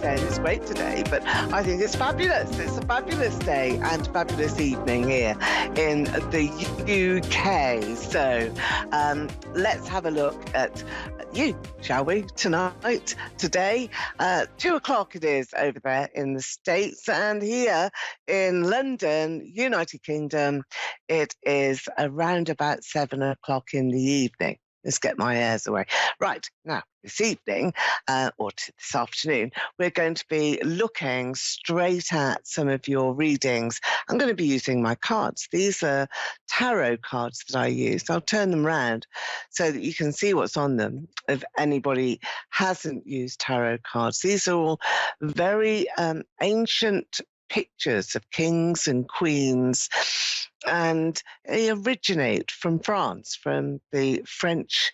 saying it's great today, but I think it's fabulous. It's a fabulous day and fabulous evening here in the UK. So let's have a look at you, shall we, tonight, today. 2 o'clock it is over there in the States, and here in London, United Kingdom, it is around about 7 o'clock in the evening. Let's get my airs away. Right, now, this evening, this afternoon, we're going to be looking straight at some of your readings. I'm going to be using my cards. These are tarot cards that I use. I'll turn them around so that you can see what's on them if anybody hasn't used tarot cards. These are all very ancient pictures of kings and queens, and they originate from France, from the French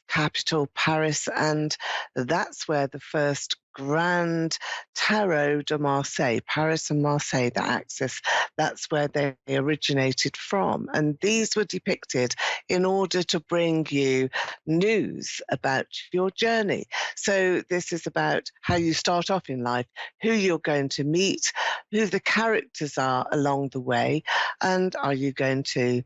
capital, Paris, and that's where the first Grand Tarot de Marseille, Paris and Marseille, the axis, that's where they originated from. And these were depicted in order to bring you news about your journey. So this is about how you start off in life, who you're going to meet, who the characters are along the way, and are you going to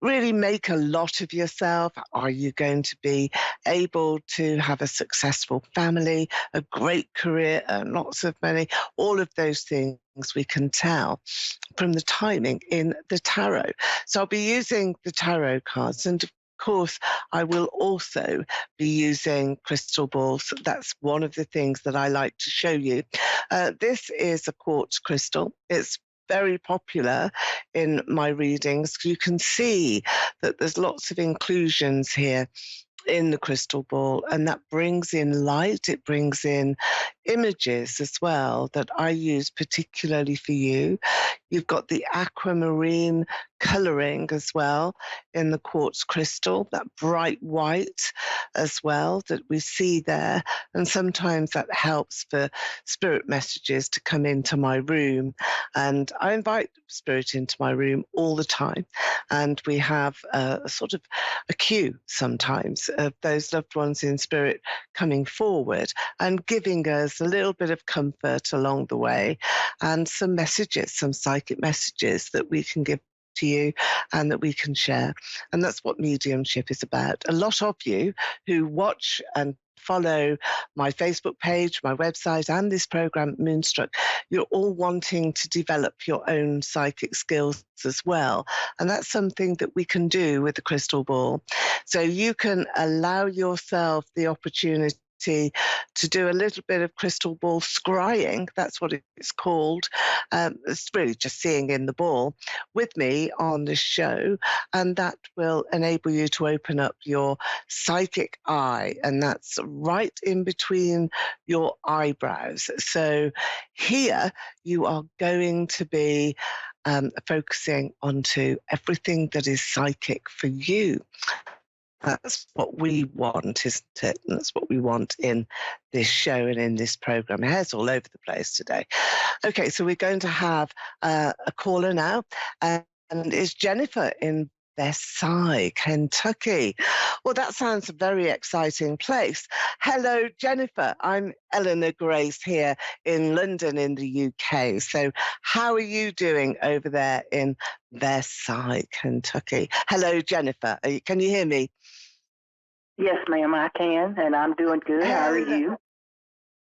really make a lot of yourself? Are you going to be able to have a successful family, a great career, and lots of money? All of those things we can tell from the timing in the tarot. So I'll be using the tarot cards, and of course, I will also be using crystal balls. That's one of the things that I like to show you. This is a quartz crystal. It's very popular in my readings. You can see that there's lots of inclusions here in the crystal ball, and that brings in light, it brings in images as well that I use particularly for you. You've got the aquamarine colouring as well in the quartz crystal, that bright white as well that we see there. And sometimes that helps for spirit messages to come into my room. And I invite spirit into my room all the time. And we have a sort of a queue sometimes of those loved ones in spirit coming forward and giving us a little bit of comfort along the way, and some messages, some psychic messages that we can give to you and that we can share. And that's what mediumship is about. A lot of you who watch and follow my Facebook page, my website, and this program, Moonstruck, you're all wanting to develop your own psychic skills as well. And that's something that we can do with the crystal ball. So you can allow yourself the opportunity to do a little bit of crystal ball scrying. That's what it's called. It's really just seeing in the ball with me on the show, and that will enable you to open up your psychic eye, and that's right in between your eyebrows. So here you are going to be focusing onto everything that is psychic for you. That's what we want, isn't it? And that's what we want in this show and in this program. Hair's all over the place today. Okay, so we're going to have a caller now, and it's Jennifer in Versailles, Kentucky. Well, that sounds a very exciting place. Hello, Jennifer. I'm Eleanor Grace here in London in the UK. So how are you doing over there in Versailles, Kentucky? Hello, Jennifer. Can you hear me? Yes, ma'am, I can, and I'm doing good. How are you?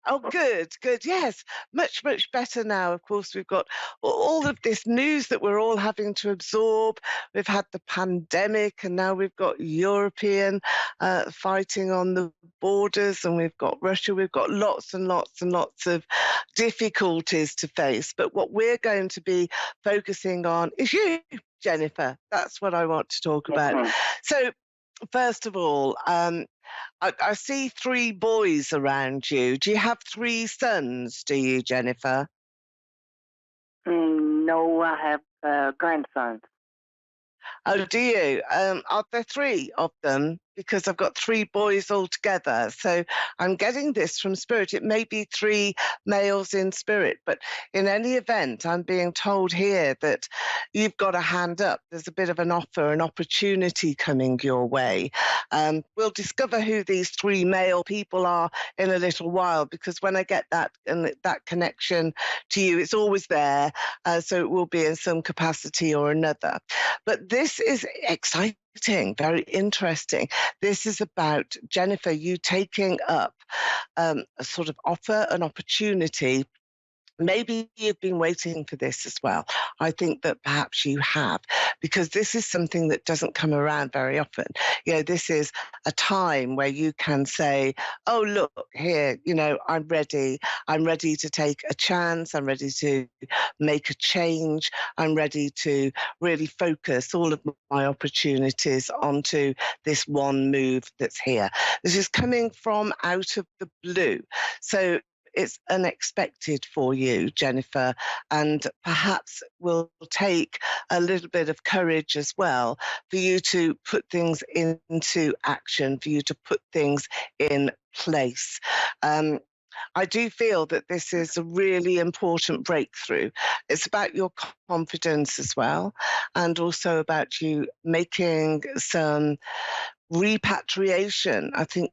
Oh, good. Yes, much better now. Of course, we've got all of this news that we're all having to absorb. We've had the pandemic, and now we've got European fighting on the borders, and we've got Russia. We've got lots and lots and lots of difficulties to face. But what we're going to be focusing on is you, Jennifer. That's what I want to talk about. Mhm. So, first of all, I see 3 boys around you. Do you have 3 sons, do you, Jennifer? No, I have grandsons. Oh, do you? Are there 3 of them? because I've got three boys altogether. So I'm getting this from spirit. It may be three males in spirit, but in any event, I'm being told here that you've got a hand up. There's a bit of an offer, an opportunity coming your way. We'll discover who these three male people are in a little while, because when I get that and that connection to you, it's always there. So it will be in some capacity or another. But this is exciting, very interesting. This is about, Jennifer, you taking up a sort of offer, an opportunity. Maybe you've been waiting for this as well. I think that perhaps you have, because this is something that doesn't come around very often. This is a time where you can say, oh, look, here, I'm ready. I'm ready to take a chance. I'm ready to make a change. I'm ready to really focus all of my opportunities onto this one move that's here. This is coming from out of the blue. So it's unexpected for you, Jennifer, and perhaps will take a little bit of courage as well for you to put things into action, for you to put things in place. I do feel that this is a really important breakthrough. It's about your confidence as well, and also about you making some repatriation. I think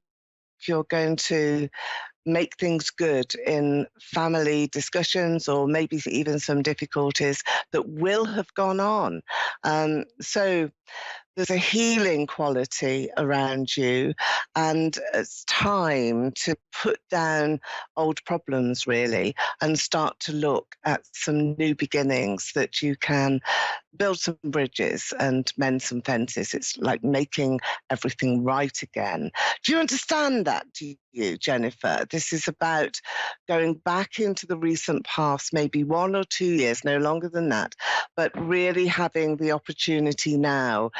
you're going to make things good in family discussions, or maybe even some difficulties that will have gone on. So there's a healing quality around you, and it's time to put down old problems, really, and start to look at some new beginnings that you can build some bridges and mend some fences. It's like making everything right again. Do you understand that, do you, Jennifer? This is about going back into the recent past, maybe 1 or 2 years, no longer than that, but really having the opportunity now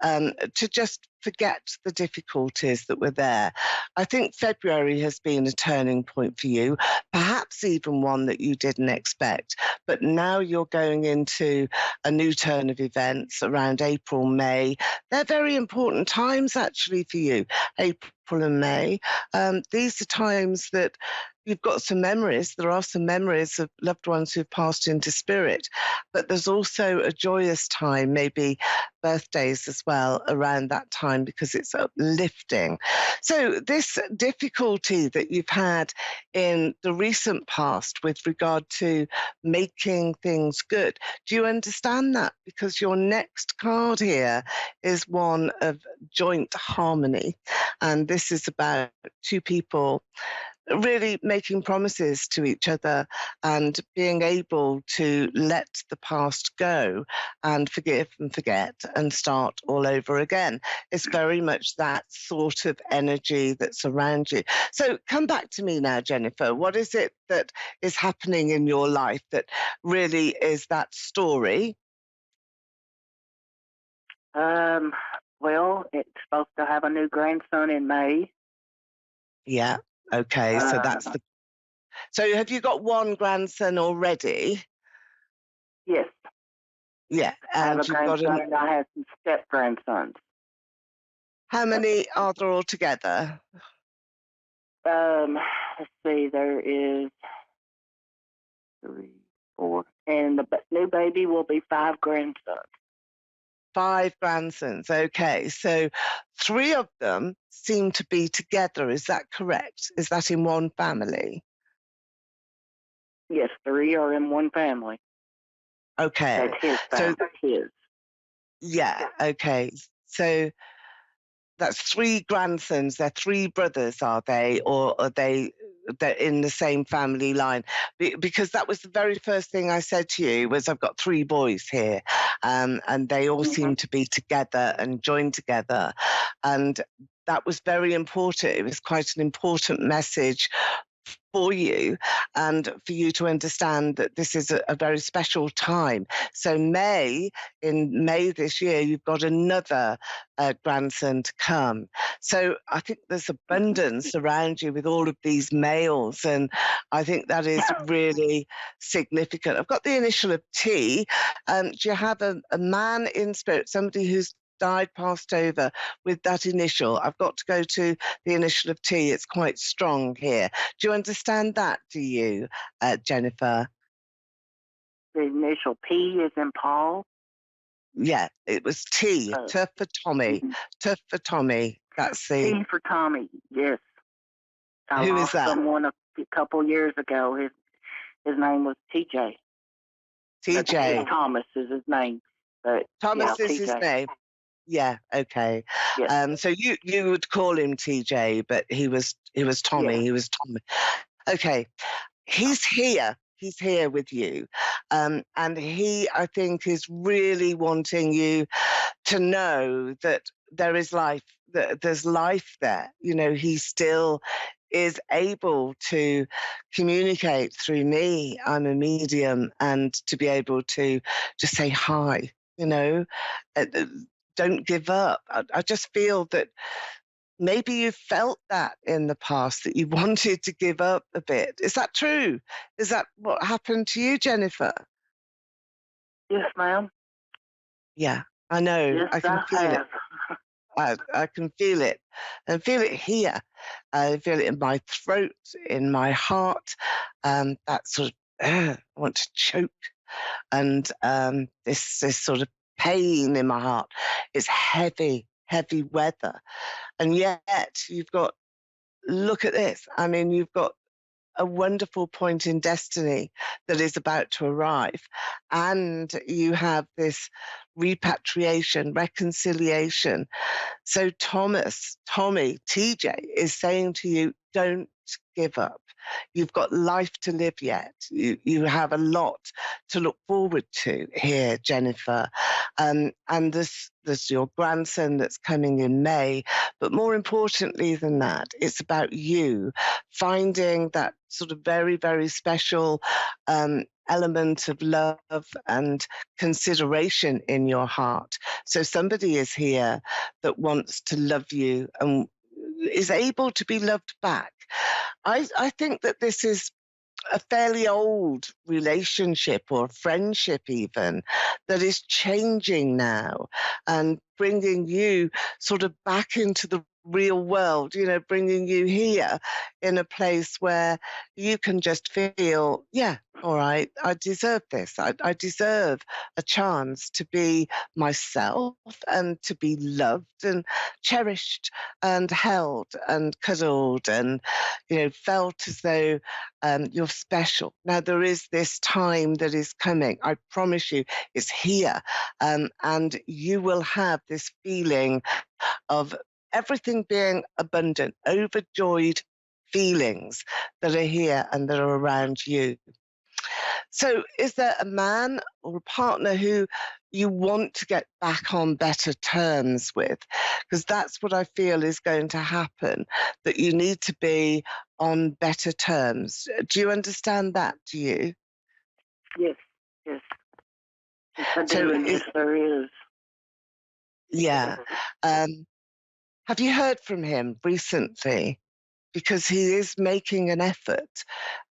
to just forget the difficulties that were there. I think February has been a turning point for you, perhaps even one that you didn't expect. But now you're going into a new turn of events around April, May. They're very important times actually for you, April and May. These are times that you've got some memories. There are some memories of loved ones who've passed into spirit, but there's also a joyous time, maybe birthdays as well around that time, because it's uplifting. So this difficulty that you've had in the recent past with regard to making things good, do you understand that? Because your next card here is one of joint harmony, and this is about two people really making promises to each other and being able to let the past go and forgive and forget and start all over again. It's very much that sort of energy that's around you. So come back to me now, Jennifer. What is it that is happening in your life that really is that story? Well, it's supposed to have a new grandson in May. Yeah. Okay. So that's the. So have you got one grandson already? Yes, Yeah. I have And a you've got grandson and I have some step grandsons. how many are there altogether? Let's see, there is 3, 4, and the new baby will be 5 grandsons. 5 grandsons. Okay. So 3 of them seem to be together. Is that correct? Is that in one family? Yes, 3 are in one family. Okay. That's his So family. His. yeah. Okay. So that's 3 grandsons. They're 3 brothers, are they? Or are they're in the same family line? Because that was the very first thing I said to you was I've got 3 boys here, and they all seem to be together and joined together. And that was very important. It was quite an important message for you, and for you to understand that this is a very special time. So in May this year, you've got another grandson to come. So I think there's abundance around you with all of these males, and I think that is really significant. I've got the initial of T. Do you have a man in spirit, somebody who's died, passed over with that initial. I've got to go to the initial of T. It's quite strong here. Do you understand that, do you, Jennifer? The initial P is in Paul. Yeah, it was T, T for Tommy, T for Tommy. That's the... T for Tommy, yes. I Who is lost that? someone a couple years ago. His name was TJ. TJ. Thomas is his name. But Thomas yeah, is TJ. his name. Yeah, okay. Yes. So you would call him TJ, but he was Tommy. Yeah. He was Tommy. Okay. He's here. He's here with you. And he, I think, is really wanting you to know that there is life, that there's life there. You know, he still is able to communicate through me. I'm a medium, and to be able to just say hi, you know, don't give up. I just feel that maybe you felt that in the past, that you wanted to give up a bit. Is that true? Is that what happened to you, Jennifer? Yes, ma'am. Yeah, I know. Yes, I can feel it. I can feel it, and feel it here. I feel it in my throat, in my heart. That sort of, I want to choke, and this sort of pain in my heart. It's heavy, heavy weather, and yet you've got, look at this. I mean, you've got a wonderful point in destiny that is about to arrive. And you have this repatriation, reconciliation. So Tommy, TJ is saying to you, don't give up. You've got life to live yet. You have a lot to look forward to here, Jennifer. And there's your grandson that's coming in May. But more importantly than that, it's about you finding that sort of very, very special element of love and consideration in your heart. So somebody is here that wants to love you and is able to be loved back. I think that this is a fairly old relationship or friendship even that is changing now and bringing you sort of back into the real world, you know, bringing you here in a place where you can just feel, yeah, all right, I deserve this. I deserve a chance to be myself and to be loved and cherished and held and cuddled and, you know, felt as though you're special. Now, there is this time that is coming. I promise you, it's here. And you will have this feeling of everything being abundant, overjoyed feelings that are here and that are around you. So, is there a man or a partner who you want to get back on better terms with? Because that's what I feel is going to happen, that you need to be on better terms. Do you understand that? Do you? Yes, yes. Yes, I So, do, and yes, there is. yeah. Have you heard from him recently? Because he is making an effort,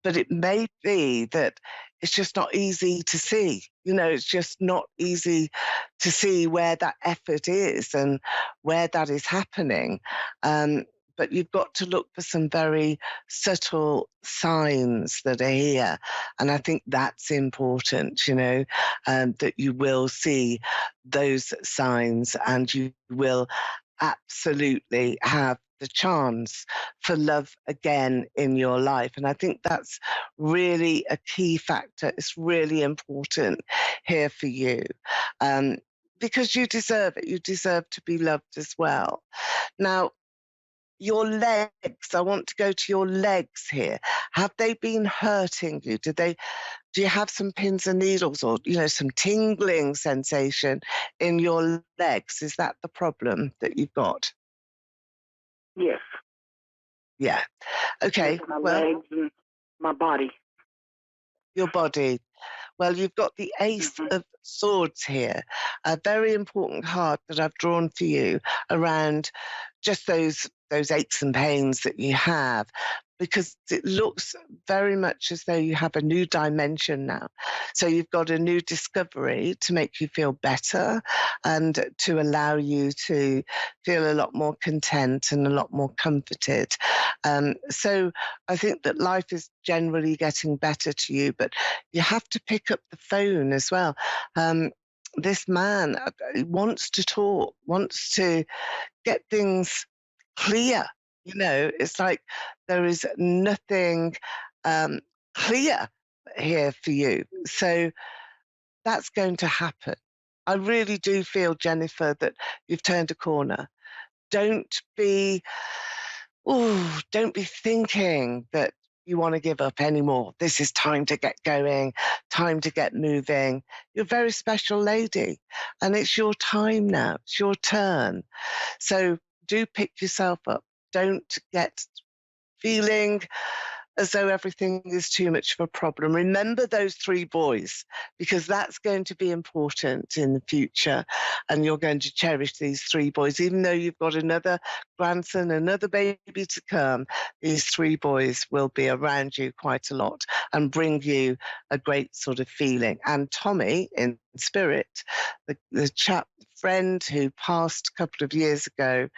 but it may be that it's just not easy to see. You know, it's just not easy to see where that effort is and where that is happening. But you've got to look for some very subtle signs that are here. And I think that's important, you know, that you will see those signs and you will absolutely have the chance for love again in your life. And I think that's really a key factor. It's really important here for you, because you deserve it. You deserve to be loved as well. Now, your legs, I want to go to your legs here. Have they been hurting you? Do you have some pins and needles or, you know, some tingling sensation in your legs? Is that the problem that you've got? Yes. Yeah. Okay. Yes, my Well, legs and my body. your body. Well, you've got the Ace of Swords here, a very important card that I've drawn for you around just those aches and pains that you have. because it looks very much as though you have a new dimension now. So you've got a new discovery to make you feel better and to allow you to feel a lot more content and a lot more comforted. So I think that life is generally getting better to you, but you have to pick up the phone as well. This man wants to talk, wants to get things clear. It's like there is nothing clear here for you. So that's going to happen. I really do feel, Jennifer, that you've turned a corner. Don't be, don't be thinking that you want to give up anymore. This is time to get going, time to get moving. You're a very special lady, and it's your time now. It's your turn. So do pick yourself up. Don't get feeling as though everything is too much of a problem. Remember those 3 boys, because that's going to be important in the future. And you're going to cherish these 3 boys, even though you've got another grandson, another baby to come. These 3 boys will be around you quite a lot and bring you a great sort of feeling. And Tommy, in spirit, the chap friend who passed a couple of years ago,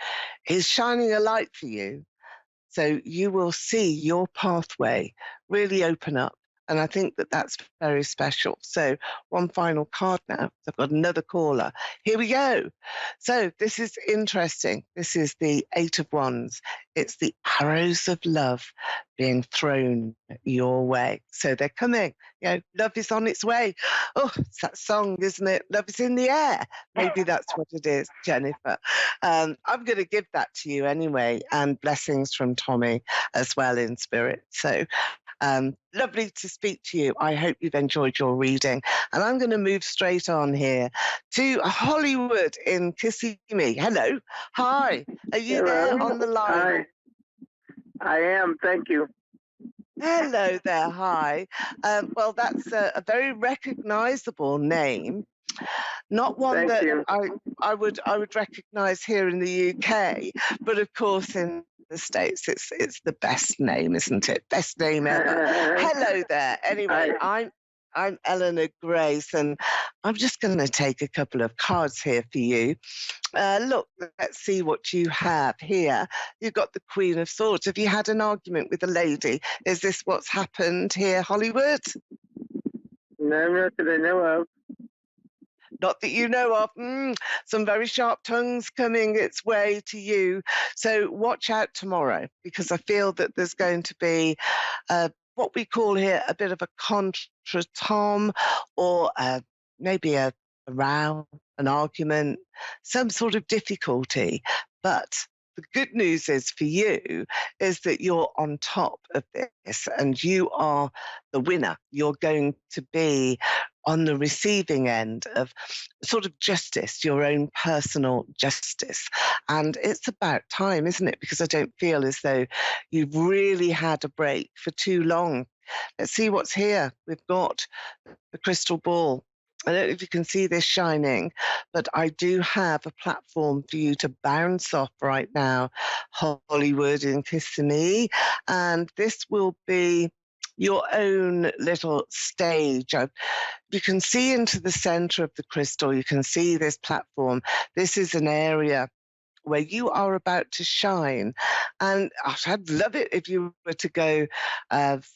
is shining a light for you. So you will see your pathway really open up. And I think that that's very special. So one final card now. I've got another caller. Here we go. So this is interesting. This is the 8 of Wands. It's the arrows of love being thrown your way. So they're coming. Love is on its way. Oh, it's that song, isn't it? Love is in the air. Maybe that's what it is, Jennifer. I'm going to give that to you anyway, and blessings from Tommy as well in spirit. So lovely to speak to you. I hope you've enjoyed your reading. And I'm going to move straight on here to Hollywood in Kissimmee. Hello. Hi. Are you there on the line? Hi. I am. Thank you. Hello there. Hi. Well, that's a very recognizable name. Not one Thank that you. I would recognise here in the UK, but of course in the States it's the best name, isn't it? Best name ever. Hello there. Anyway, I'm Eleanor Grace, and I'm just going to take a couple of cards here for you. Look, let's see what you have here. You've got the Queen of Swords. Have you had an argument with a lady? Is this what's happened here, Hollywood? No, not that I know of. Not that you know of. Some very sharp tongues coming its way to you. So watch out tomorrow, because I feel that there's going to be what we call here a bit of a contretemps, or maybe a row, an argument, some sort of difficulty. But the good news is for you is that you're on top of this and you are the winner. You're going to be on the receiving end of sort of justice, your own personal justice. And it's about time, isn't it? Because I don't feel as though you've really had a break for too long. Let's see what's here. We've got the crystal ball. I don't know if you can see this shining, but I do have a platform for you to bounce off right now, Hollywood in Kissimmee. And this will be your own little stage. You can see into the center of the crystal. You can see this platform. This is an area where you are about to shine. And I'd love it if you were to go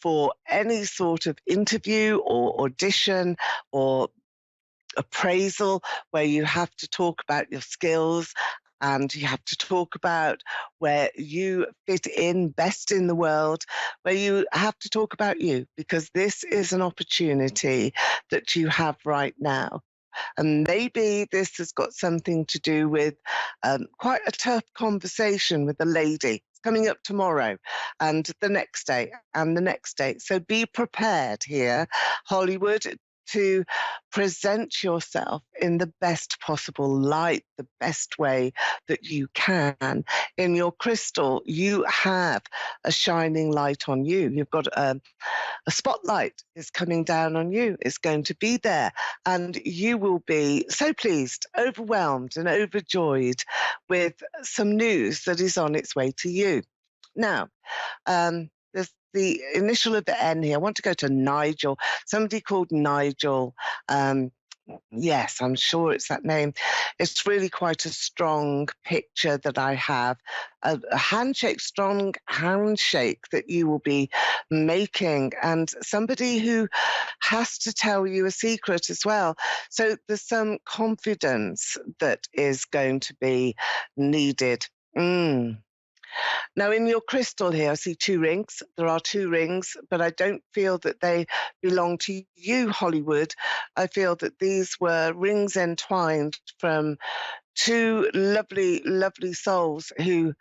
for any sort of interview or audition or appraisal where you have to talk about your skills and you have to talk about where you fit in best in the world, where you have to talk about you, because this is an opportunity that you have right now. And maybe this has got something to do with quite a tough conversation with a lady. It's coming up tomorrow and the next day and the next day. So be prepared here, Hollywood, to present yourself in the best possible light, the best way that you can. In your crystal, you have a shining light on you. You've got a spotlight is coming down on you. It's going to be there. And you will be so pleased, overwhelmed and overjoyed with some news that is on its way to you. Now, there's the initial of the N here. I want to go to Nigel. Somebody called Nigel. Yes, I'm sure it's that name. It's really quite a strong picture that I have. A handshake, strong handshake that you will be making, and somebody who has to tell you a secret as well. So there's some confidence that is going to be needed. Now, in your crystal here, I see 2 rings. There are 2 rings, but I don't feel that they belong to you, Hollywood. I feel that these were rings entwined from 2 lovely, lovely souls who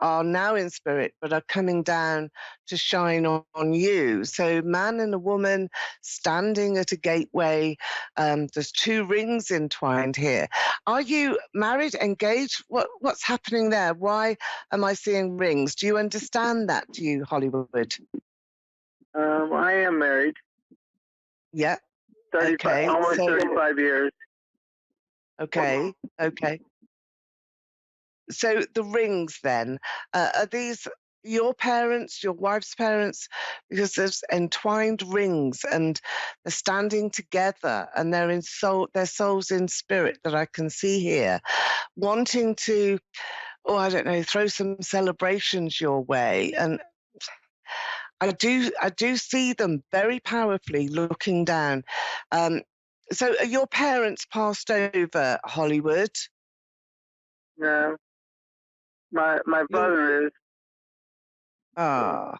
are now in spirit but are coming down to shine on you. So man and a woman standing at a gateway. There's 2 rings entwined here. Are you married, engaged? What's happening there? Why am I seeing rings? Do you understand that, do you, Hollywood? I am married. Yeah. 35, Okay. almost 35 years. Okay. So the rings then, are these your parents, your wife's parents? Because there's entwined rings and they're standing together and they're their souls in spirit that I can see here, wanting to, I don't know, throw some celebrations your way. And I do see them very powerfully looking down. So are your parents passed over, Hollywood? No. My father is. Hmm.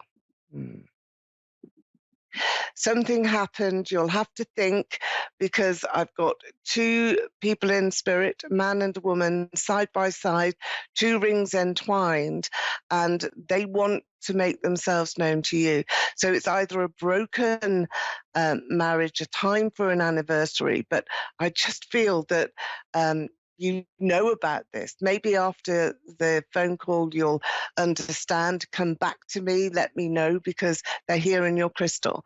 Something happened. You'll have to think, because I've got 2 people in spirit, a man and a woman, side by side, 2 rings entwined, and they want to make themselves known to you. So it's either a broken marriage, a time for an anniversary, but I just feel that you know about this. Maybe after the phone call, you'll understand. Come back to me, let me know, because they're here in your crystal.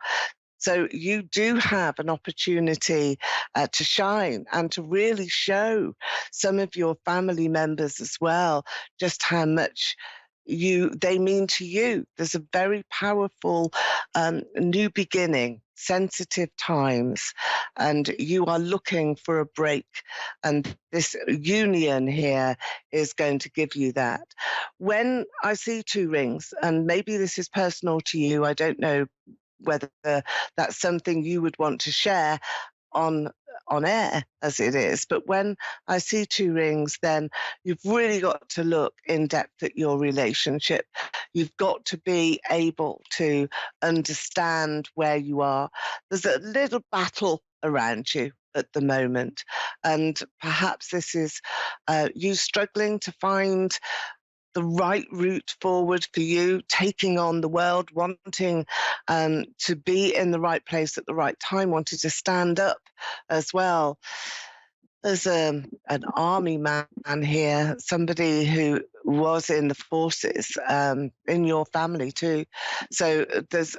So you do have an opportunity to shine and to really show some of your family members as well just how much they mean to you. There's a very powerful new beginning, sensitive times, and you are looking for a break. And this union here is going to give you that. When I see 2 rings, and maybe this is personal to you, I don't know whether that's something you would want to share on air as it is, but when I see 2 rings, then you've really got to look in depth at your relationship. You've got to be able to understand where you are. There's a little battle around you at the moment, and perhaps this is you struggling to find the right route forward for you, taking on the world, wanting to be in the right place at the right time, wanting to stand up as well. There's an army man here, somebody who was in the forces, in your family too. So there's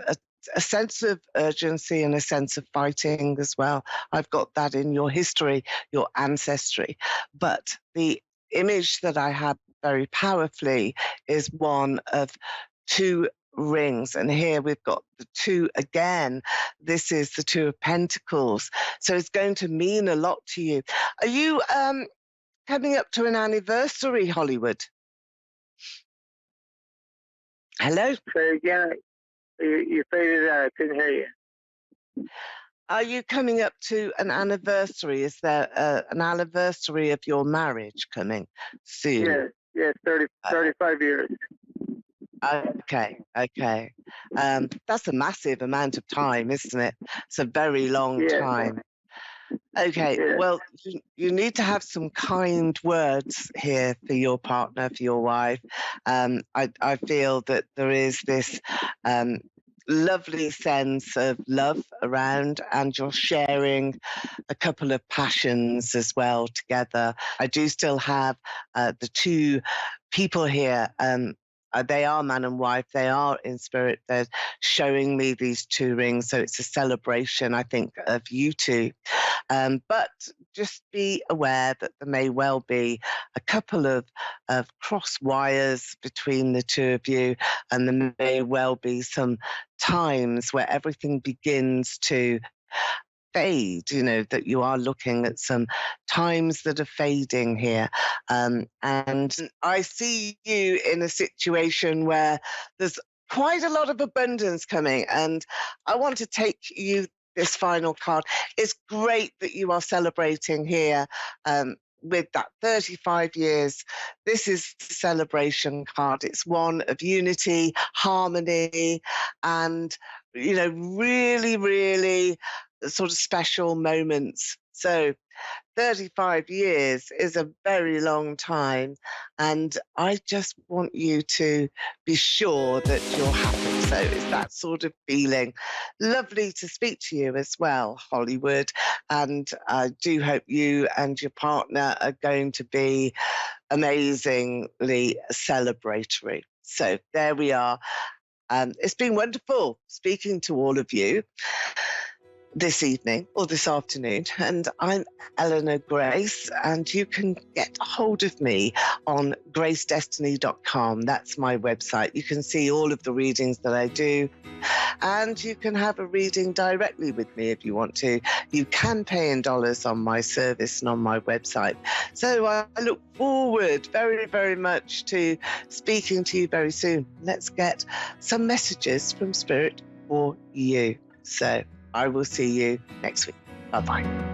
a sense of urgency and a sense of fighting as well. I've got that in your history, your ancestry. But the image that I have very powerfully is one of 2 rings, and here we've got the 2 again. This is the 2 of Pentacles, so it's going to mean a lot to you. Are you coming up to an anniversary, Hollywood? Hello? Say again. You faded out. I couldn't hear you. Are you coming up to an anniversary? Is there an anniversary of your marriage coming soon? Yes, 35 years. Okay. That's a massive amount of time, isn't it? It's a very long time. Okay, well, you need to have some kind words here for your partner, for your wife. I feel that there is this lovely sense of love around, and you're sharing a couple of passions as well together. I do still have the 2 people here. they are man and wife. They are in spirit. They're showing me these 2 rings. So it's a celebration, I think, of you two. But just be aware that there may well be a couple of cross wires between the 2 of you, and there may well be some times where everything begins to fade, that you are looking at some times that are fading here. And I see you in a situation where there's quite a lot of abundance coming. And I want to take you this final card. It's great that you are celebrating here. With that 35 years, this is the celebration card. It's one of unity, harmony, and, really, really sort of special moments. So 35 years is a very long time, and I just want you to be sure that you're happy. So it's that sort of feeling. Lovely to speak to you as well, Hollywood, and I do hope you and your partner are going to be amazingly celebratory. So there we are. It's been wonderful speaking to all of you this evening or this afternoon, and I'm Eleanor Grace, and you can get hold of me on gracedestiny.com. That's my website. You can see all of the readings that I do, and you can have a reading directly with me if you want to. You can pay in dollars on my service and on my website. So I look forward very, very much to speaking to you very soon. Let's get some messages from Spirit for you. So I will see you next week. Bye-bye.